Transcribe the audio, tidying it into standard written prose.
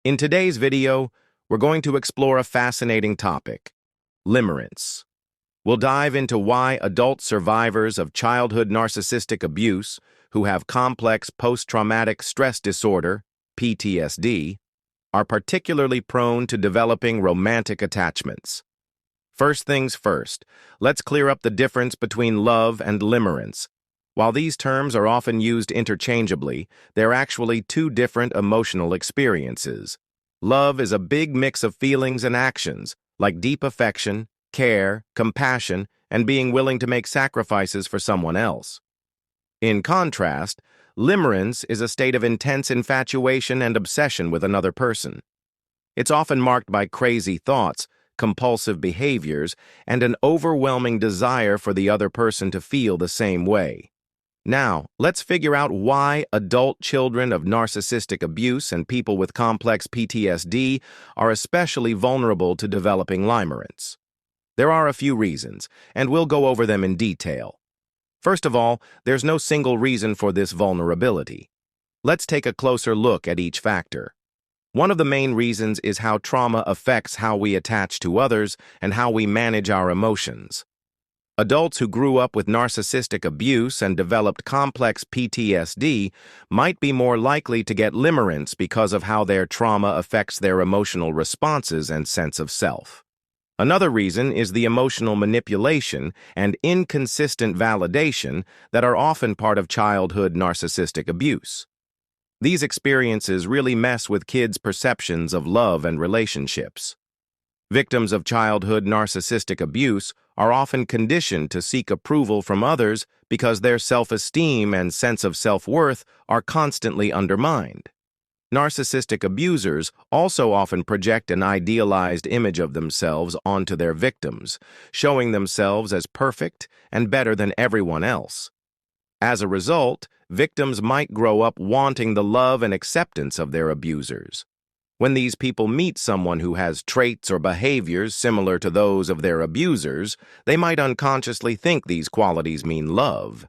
In today's video, we're going to explore a fascinating topic, limerence. We'll dive into why adult survivors of childhood narcissistic abuse who have complex post-traumatic stress disorder, PTSD, are particularly prone to developing romantic attachments. First things first, let's clear up the difference between love and limerence. While these terms are often used interchangeably, they're actually two different emotional experiences. Love is a big mix of feelings and actions, like deep affection, care, compassion, and being willing to make sacrifices for someone else. In contrast, limerence is a state of intense infatuation and obsession with another person. It's often marked by crazy thoughts, compulsive behaviors, and an overwhelming desire for the other person to feel the same way. Now, let's figure out why adult children of narcissistic abuse and people with complex PTSD are especially vulnerable to developing limerence. There are a few reasons, and we'll go over them in detail. First of all, there's no single reason for this vulnerability. Let's take a closer look at each factor. One of the main reasons is how trauma affects how we attach to others and how we manage our emotions. Adults who grew up with narcissistic abuse and developed complex PTSD might be more likely to get limerence because of how their trauma affects their emotional responses and sense of self. Another reason is the emotional manipulation and inconsistent validation that are often part of childhood narcissistic abuse. These experiences really mess with kids' perceptions of love and relationships. Victims of childhood narcissistic abuse are often conditioned to seek approval from others because their self-esteem and sense of self-worth are constantly undermined. Narcissistic abusers also often project an idealized image of themselves onto their victims, showing themselves as perfect and better than everyone else. As a result, victims might grow up wanting the love and acceptance of their abusers. When these people meet someone who has traits or behaviors similar to those of their abusers, they might unconsciously think these qualities mean love.